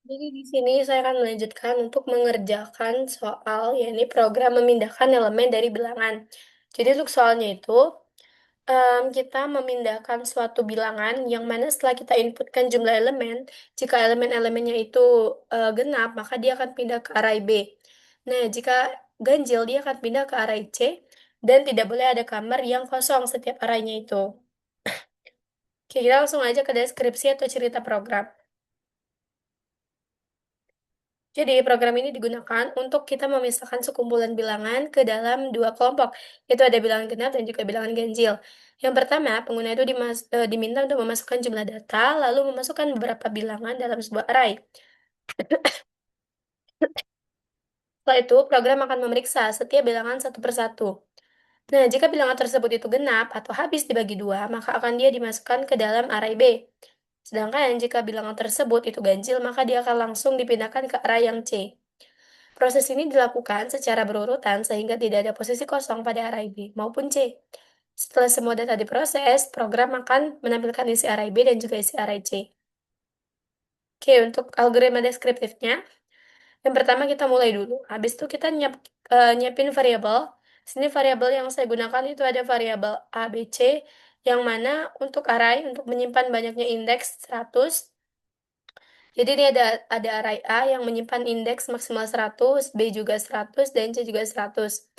Jadi di sini saya akan melanjutkan untuk mengerjakan soal, yakni program memindahkan elemen dari bilangan. Jadi untuk soalnya itu, kita memindahkan suatu bilangan yang mana setelah kita inputkan jumlah elemen, jika elemen-elemennya itu, genap, maka dia akan pindah ke array B. Nah, jika ganjil, dia akan pindah ke array C, dan tidak boleh ada kamar yang kosong setiap arraynya itu. Oke, kita langsung aja ke deskripsi atau cerita program. Jadi, program ini digunakan untuk kita memisahkan sekumpulan bilangan ke dalam dua kelompok, yaitu ada bilangan genap dan juga bilangan ganjil. Yang pertama, pengguna itu diminta untuk memasukkan jumlah data, lalu memasukkan beberapa bilangan dalam sebuah array. Setelah itu, program akan memeriksa setiap bilangan satu persatu. Nah, jika bilangan tersebut itu genap atau habis dibagi dua, maka akan dia dimasukkan ke dalam array B. Sedangkan jika bilangan tersebut itu ganjil, maka dia akan langsung dipindahkan ke array yang C. Proses ini dilakukan secara berurutan sehingga tidak ada posisi kosong pada array B maupun C. Setelah semua data diproses, program akan menampilkan isi array B dan juga isi array C. Oke, untuk algoritma deskriptifnya, yang pertama kita mulai dulu. Habis itu kita nyiapin variabel. Sini variabel yang saya gunakan itu ada variabel A, B, C, yang mana untuk array, untuk menyimpan banyaknya indeks 100. Jadi ini ada array A yang menyimpan indeks maksimal 100, B juga 100, dan C juga 100.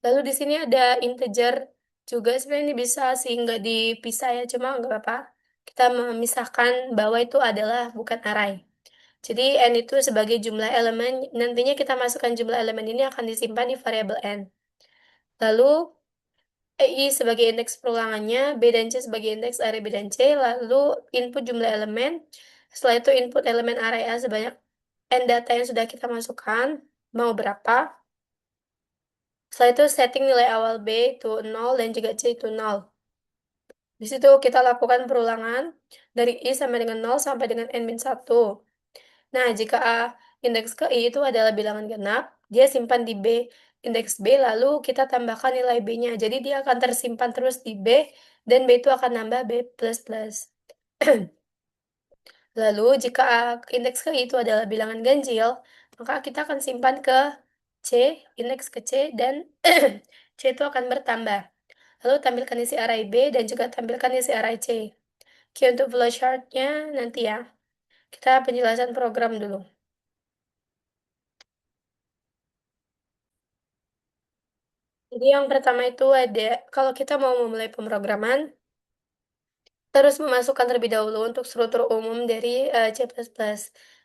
Lalu di sini ada integer juga, sebenarnya ini bisa sih nggak dipisah ya, cuma nggak apa-apa. Kita memisahkan bahwa itu adalah bukan array. Jadi n itu sebagai jumlah elemen, nantinya kita masukkan jumlah elemen ini akan disimpan di variabel n. Lalu I sebagai indeks perulangannya, B dan C sebagai indeks array B dan C, lalu input jumlah elemen, setelah itu input elemen array A sebanyak N data yang sudah kita masukkan, mau berapa. Setelah itu setting nilai awal B itu 0 dan juga C itu 0. Di situ kita lakukan perulangan dari I sampai dengan 0 sampai dengan N-1. Nah, jika A indeks ke I itu adalah bilangan genap, dia simpan di B, indeks B, lalu kita tambahkan nilai B-nya. Jadi dia akan tersimpan terus di B, dan B itu akan nambah B++. Lalu jika indeks ke I itu adalah bilangan ganjil, maka kita akan simpan ke C, indeks ke C, dan C itu akan bertambah. Lalu tampilkan isi array B dan juga tampilkan isi array C. Oke, untuk flowchart-nya nanti ya. Kita penjelasan program dulu. Jadi yang pertama itu ada, kalau kita mau memulai pemrograman, terus memasukkan terlebih dahulu untuk struktur umum dari C++.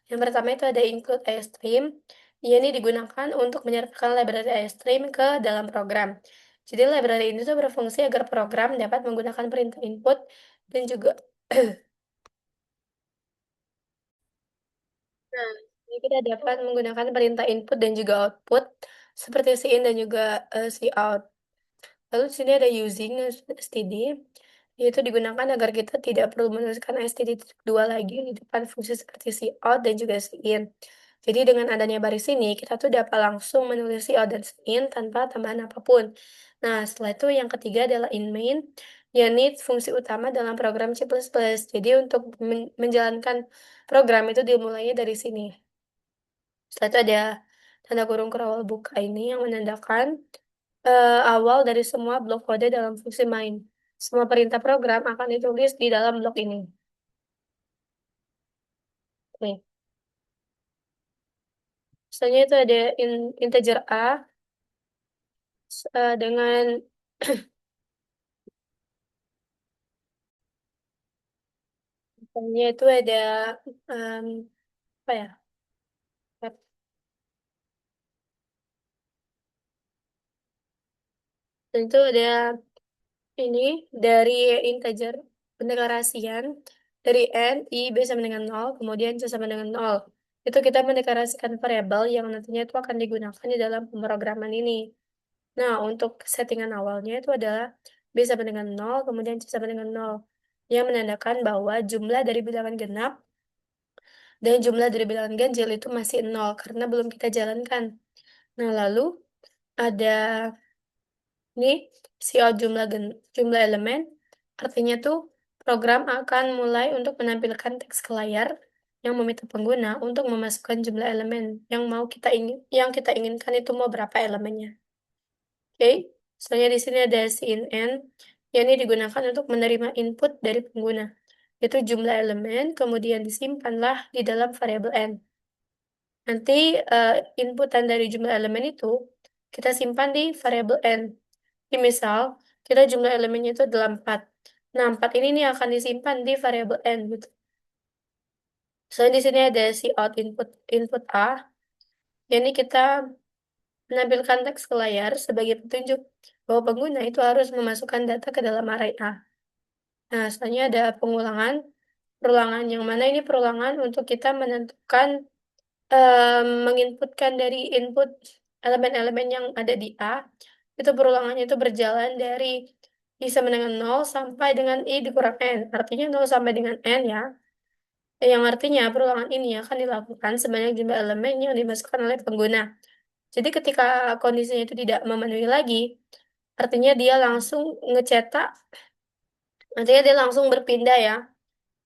Yang pertama itu ada include iostream. Ini digunakan untuk menyertakan library iostream ke dalam program. Jadi library ini tuh berfungsi agar program dapat menggunakan perintah input dan juga nah, ini kita dapat menggunakan perintah input dan juga output seperti cin dan juga cout. Lalu di sini ada using std, yaitu digunakan agar kita tidak perlu menuliskan std.2 lagi di depan fungsi seperti cout dan juga cin. Jadi dengan adanya baris ini, kita tuh dapat langsung menulis cout dan cin tanpa tambahan apapun. Nah, setelah itu yang ketiga adalah in main, yakni fungsi utama dalam program C++. Jadi untuk menjalankan program itu dimulainya dari sini. Setelah itu ada tanda kurung kerawal buka ini yang menandakan awal dari semua blok kode dalam fungsi main. Semua perintah program akan ditulis di dalam blok ini. Nih, misalnya itu ada integer A dengan misalnya itu ada em, apa ya? Dan itu ada ini dari integer pendeklarasian dari n, i, b sama dengan 0, kemudian c sama dengan 0. Itu kita mendeklarasikan variabel yang nantinya itu akan digunakan di dalam pemrograman ini. Nah, untuk settingan awalnya itu adalah B sama dengan 0, kemudian C sama dengan 0, yang menandakan bahwa jumlah dari bilangan genap dan jumlah dari bilangan ganjil itu masih 0, karena belum kita jalankan. Nah, lalu ada nih, cout jumlah elemen, artinya tuh program akan mulai untuk menampilkan teks ke layar. yang meminta pengguna untuk memasukkan jumlah elemen yang kita inginkan itu mau berapa elemennya. Oke, soalnya di sini ada CNN, yang ini digunakan untuk menerima input dari pengguna, itu jumlah elemen, kemudian disimpanlah di dalam variabel n. Nanti, inputan dari jumlah elemen itu, kita simpan di variabel n. Jadi misal, kita jumlah elemennya itu adalah 4. Nah, 4 ini nih akan disimpan di variabel n, gitu. Soalnya di sini ada cout input A, ini kita menampilkan teks ke layar sebagai petunjuk bahwa pengguna itu harus memasukkan data ke dalam array A. Nah, selanjutnya ada perulangan yang mana ini perulangan untuk kita menentukan, menginputkan dari input elemen-elemen yang ada di A, itu perulangannya itu berjalan dari I sama dengan 0 sampai dengan I dikurang N, artinya 0 sampai dengan N ya, yang artinya perulangan ini akan dilakukan sebanyak jumlah elemen yang dimasukkan oleh pengguna. Jadi ketika kondisinya itu tidak memenuhi lagi, artinya dia langsung ngecetak, artinya dia langsung berpindah ya,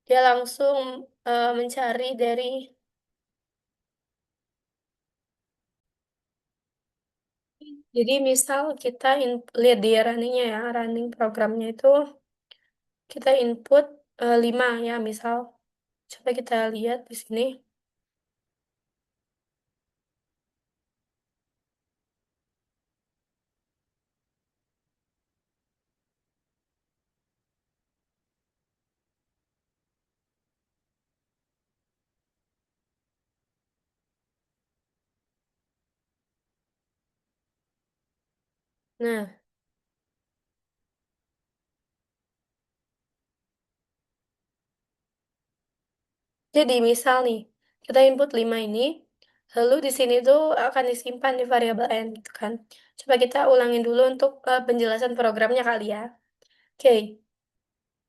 dia langsung, mencari dari jadi misal kita lihat di running-nya ya, running programnya itu kita input, 5 ya misal. Coba kita lihat di sini. Nah, jadi misal nih, kita input 5 ini, lalu di sini tuh akan disimpan di variabel n gitu kan. Coba kita ulangin dulu untuk, penjelasan programnya kali ya. Oke,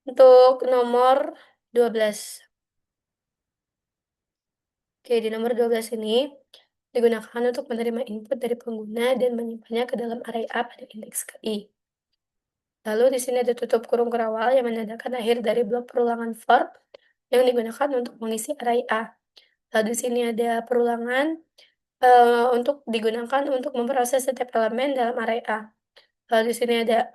untuk nomor 12. Oke, di nomor 12 ini digunakan untuk menerima input dari pengguna dan menyimpannya ke dalam array A pada indeks ke I. Lalu di sini ada tutup kurung kerawal yang menandakan akhir dari blok perulangan for yang digunakan untuk mengisi array A. Lalu di sini ada perulangan, untuk digunakan untuk memproses setiap elemen dalam array A. Lalu di sini ada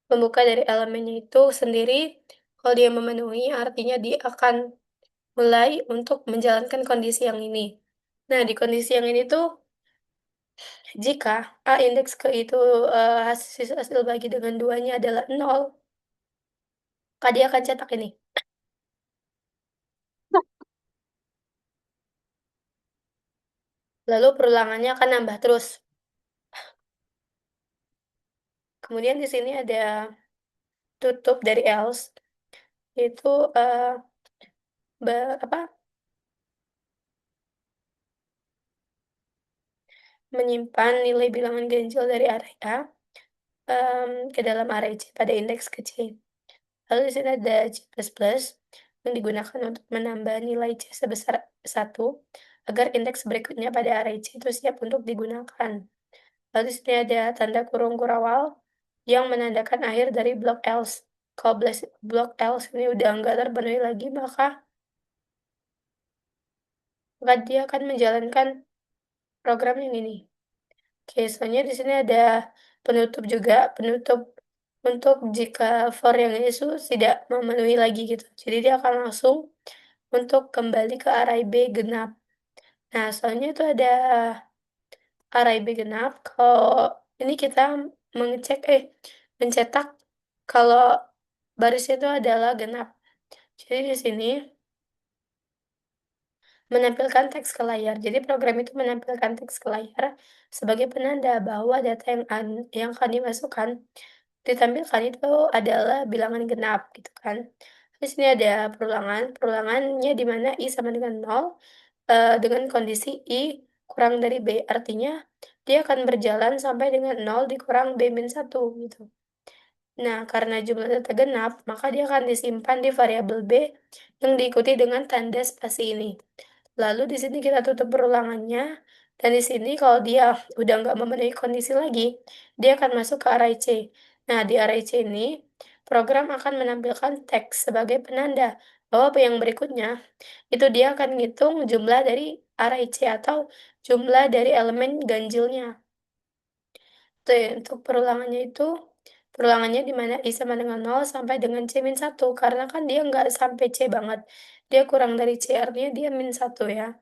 pembuka dari elemennya itu sendiri, kalau dia memenuhi artinya dia akan mulai untuk menjalankan kondisi yang ini. Nah, di kondisi yang ini tuh, jika A indeks ke itu, hasil bagi dengan 2-nya adalah 0, maka dia akan cetak ini. Lalu perulangannya akan nambah terus. Kemudian di sini ada tutup dari else, itu, eee, apa, menyimpan nilai bilangan ganjil dari array A, ke dalam array C pada indeks ke C. Lalu di sini ada C++ yang digunakan untuk menambah nilai C sebesar 1 agar indeks berikutnya pada array C itu siap untuk digunakan. Lalu di sini ada tanda kurung kurawal yang menandakan akhir dari blok else. Kalau blok else ini udah nggak terpenuhi lagi, maka dia akan menjalankan program yang ini. Oke, selanjutnya di sini ada penutup juga, penutup untuk jika for yang ini tidak memenuhi lagi gitu. Jadi dia akan langsung untuk kembali ke array B genap. Nah, soalnya itu ada array B genap, kalau ini kita mencetak kalau barisnya itu adalah genap. Jadi di sini menampilkan teks ke layar. Jadi program itu menampilkan teks ke layar sebagai penanda bahwa data yang akan dimasukkan ditampilkan itu adalah bilangan genap gitu kan. Di sini ada perulangannya di mana I sama dengan 0, dengan kondisi I kurang dari B, artinya dia akan berjalan sampai dengan 0 dikurang B-1 gitu. Nah, karena jumlah data genap, maka dia akan disimpan di variabel B yang diikuti dengan tanda spasi ini. Lalu di sini kita tutup perulangannya, dan di sini kalau dia udah nggak memenuhi kondisi lagi, dia akan masuk ke array C. Nah, di array C ini, program akan menampilkan teks sebagai penanda Oh, yang berikutnya, itu dia akan ngitung jumlah dari array C atau jumlah dari elemen ganjilnya. Tuh ya, untuk perulangannya di mana I sama dengan 0 sampai dengan C-1, karena kan dia nggak sampai C banget. Dia kurang dari C, artinya dia -1 ya.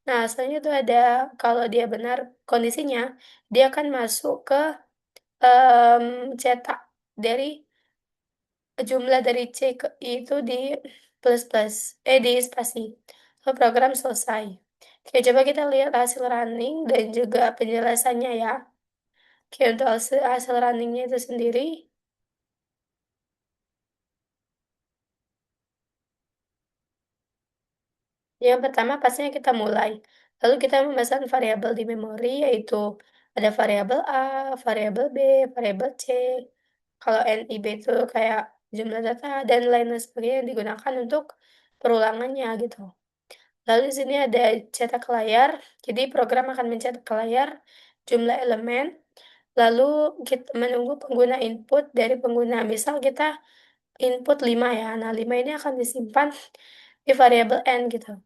Nah, selanjutnya itu ada kalau dia benar kondisinya, dia akan masuk ke cetak dari jumlah dari C ke I itu di plus-plus, di spasi. So, program selesai. Oke, coba kita lihat hasil running dan juga penjelasannya ya. Oke, untuk hasil runningnya itu sendiri, yang pertama pastinya kita mulai. Lalu kita memasang variabel di memori, yaitu ada variabel A, variabel B, variabel C. Kalau NIB itu kayak jumlah data dan lain sebagainya yang digunakan untuk perulangannya gitu. Lalu di sini ada cetak ke layar, jadi program akan mencetak ke layar jumlah elemen, lalu kita menunggu pengguna input dari pengguna. Misal kita input 5 ya, nah 5 ini akan disimpan di variabel N gitu.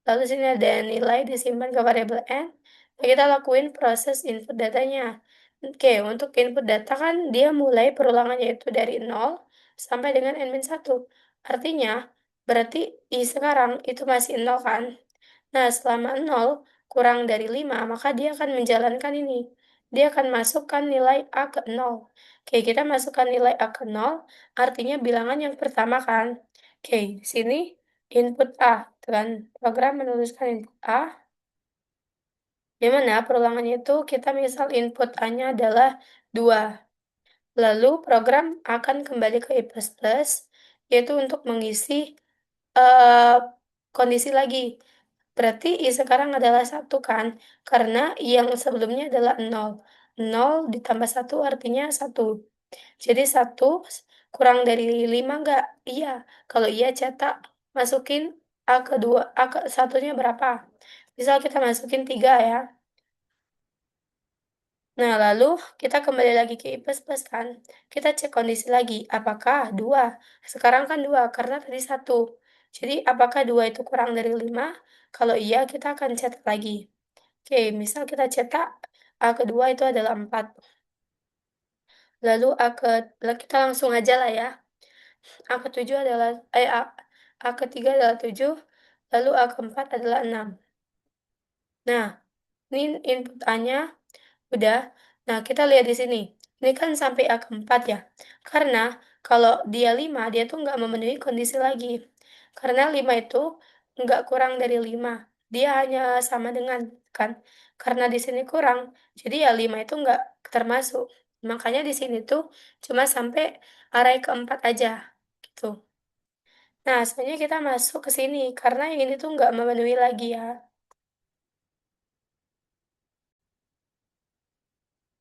Lalu sini ada nilai disimpan ke variabel N, nah kita lakuin proses input datanya. Oke, untuk input data kan dia mulai perulangannya itu dari 0 sampai dengan N-1. Artinya, berarti I sekarang itu masih 0 kan? Nah, selama 0 kurang dari 5 maka dia akan menjalankan ini. Dia akan masukkan nilai A ke 0. Oke, kita masukkan nilai A ke 0, artinya bilangan yang pertama kan. Oke, di sini input A, tuh kan. Program menuliskan input A, di mana perulangannya itu kita misal input A-nya adalah 2. Lalu program akan kembali ke I++, yaitu untuk mengisi Eee, kondisi lagi. Berarti I sekarang adalah 1 kan, karena yang sebelumnya adalah 0. 0 ditambah 1 artinya 1. Jadi 1 kurang dari 5 nggak? Iya. Kalau iya cetak, masukin A kedua A ke satunya berapa? Misal kita masukin 3 ya. Nah, lalu kita kembali lagi ke I++ kan, kita cek kondisi lagi, apakah 2? Sekarang kan 2 karena tadi 1. Jadi apakah 2 itu kurang dari 5? Kalau iya, kita akan cetak lagi. Oke, misal kita cetak A kedua itu adalah 4. Lalu kita langsung aja lah ya. A ketujuh adalah A ketiga adalah 7, lalu A keempat adalah 6. Nah, ini input A-nya udah. Nah, kita lihat di sini. Ini kan sampai A keempat ya. Karena kalau dia 5 dia tuh nggak memenuhi kondisi lagi. Karena 5 itu nggak kurang dari 5. Dia hanya sama dengan, kan. Karena di sini kurang, jadi ya 5 itu nggak termasuk. Makanya di sini tuh cuma sampai array keempat aja, gitu. Nah, sebenarnya kita masuk ke sini, karena yang ini tuh nggak memenuhi lagi ya.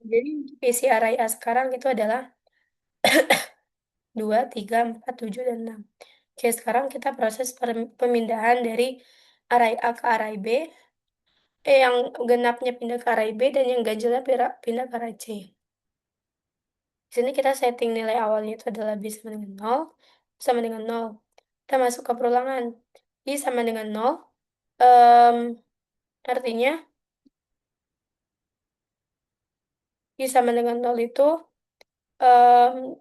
Jadi isi array A sekarang itu adalah 2, 3, 4, 7, dan 6. Oke, sekarang kita proses pemindahan dari array A ke array B, yang genapnya pindah ke array B dan yang ganjilnya pindah ke array C. Di sini kita setting nilai awalnya itu adalah B sama dengan 0, sama dengan 0. Kita masuk ke perulangan. I sama dengan 0, artinya I sama dengan 0 itu, mmm,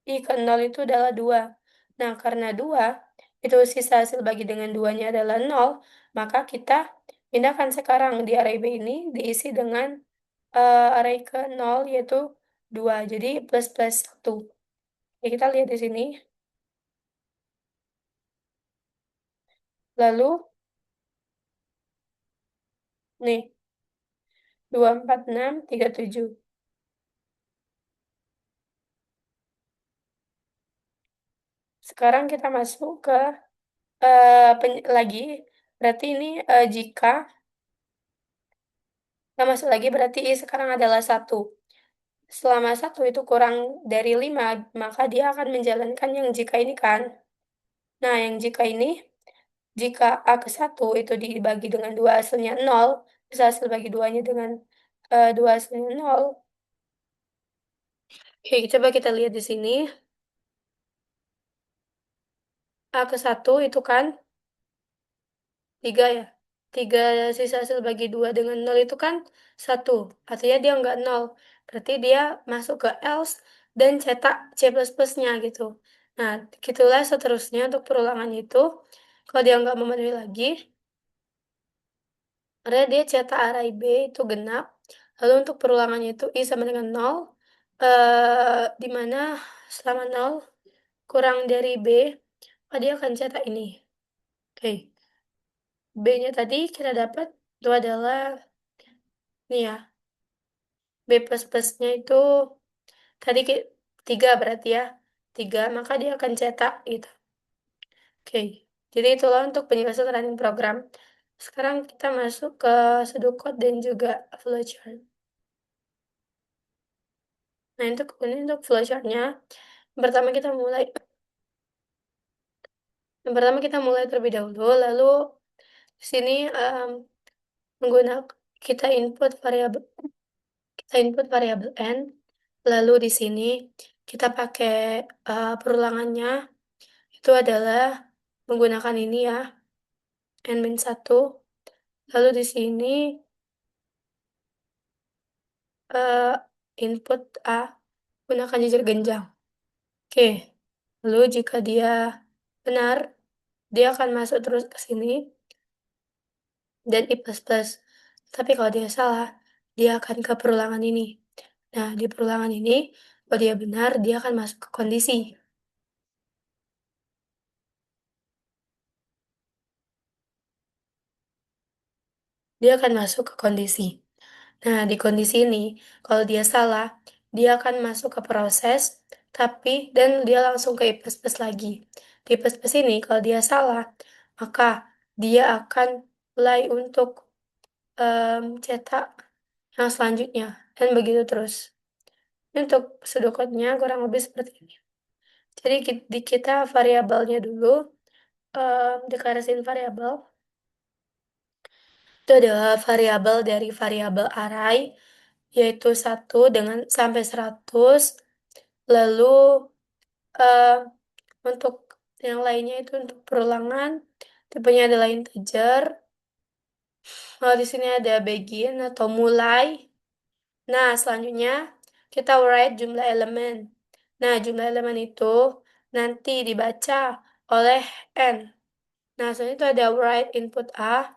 I ke 0 itu adalah 2. Nah, karena 2 itu sisa hasil bagi dengan 2-nya adalah 0, maka kita pindahkan sekarang di array B ini diisi dengan, array ke 0 yaitu 2, jadi plus plus 1. Ya, kita lihat di sini, lalu nih 2, 4, 6, 3, 7. Sekarang kita masuk ke, lagi, berarti ini, jika kita masuk lagi berarti I sekarang adalah 1. Selama 1 itu kurang dari 5 maka dia akan menjalankan yang jika ini kan. Nah, yang jika ini, jika A ke 1 itu dibagi dengan 2 hasilnya 0, terus hasil bagi 2-nya dengan, 2 hasilnya 0. Oke, coba kita lihat di sini. A ke 1 itu kan 3 ya, 3 sisa hasil bagi 2 dengan nol itu kan 1, artinya dia nggak nol, berarti dia masuk ke else dan cetak C++ plus-nya gitu. Nah, gitulah seterusnya untuk perulangannya itu, kalau dia nggak memenuhi lagi, artinya dia cetak array B itu genap, lalu untuk perulangannya itu I sama dengan nol, di mana selama nol kurang dari B, maka dia akan cetak ini. Oke, B-nya tadi kita dapat itu adalah nih ya, B plus plusnya itu tadi 3 berarti ya, 3 maka dia akan cetak gitu. Oke, jadi itulah untuk penjelasan running program. Sekarang kita masuk ke pseudocode dan juga flowchart. Nah, untuk flowchart-nya, yang pertama kita mulai yang pertama kita mulai terlebih dahulu, lalu di sini, menggunakan kita input variabel n, lalu di sini kita pakai, perulangannya itu adalah menggunakan ini ya, n-1, lalu di sini, eee, input A gunakan jujur genjang. Oke, lalu jika dia benar, dia akan masuk terus ke sini dan I plus plus. Tapi kalau dia salah, dia akan ke perulangan ini. Nah, di perulangan ini, kalau dia benar, dia akan masuk ke kondisi. Dia akan masuk ke kondisi. Nah, di kondisi ini, kalau dia salah, dia akan masuk ke proses, tapi dan dia langsung ke I plus plus lagi. Di I plus plus ini, kalau dia salah, maka dia akan mulai untuk, cetak yang selanjutnya, dan begitu terus. Ini untuk pseudocode-nya kurang lebih seperti ini. Jadi di kita variabelnya dulu, deklarasiin variabel, itu adalah variabel dari variabel array, yaitu 1 sampai 100, lalu, eee, untuk yang lainnya itu untuk perulangan, tipenya adalah integer, di sini ada begin atau mulai. Nah, selanjutnya kita write jumlah elemen. Nah, jumlah elemen itu nanti dibaca oleh n. Nah, selanjutnya itu ada write input A,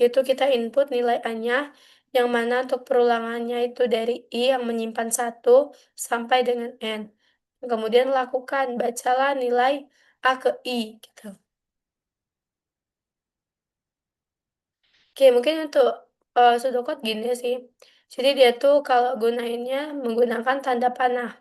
yaitu kita input nilai A-nya, yang mana untuk perulangannya itu dari I yang menyimpan 1 sampai dengan N. Kemudian lakukan, bacalah nilai A ke I, gitu. Oke, mungkin untuk, pseudocode gini sih, jadi dia tuh kalau gunainnya menggunakan tanda panah.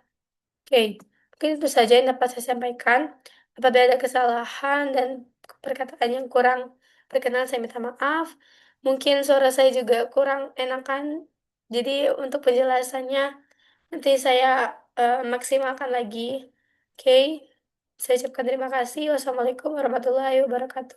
Oke, mungkin itu saja yang dapat saya sampaikan. Apabila ada kesalahan dan perkataan yang kurang berkenan, saya minta maaf. Mungkin suara saya juga kurang enakan, jadi untuk penjelasannya nanti saya, maksimalkan lagi. Oke, saya ucapkan terima kasih. Wassalamualaikum warahmatullahi wabarakatuh.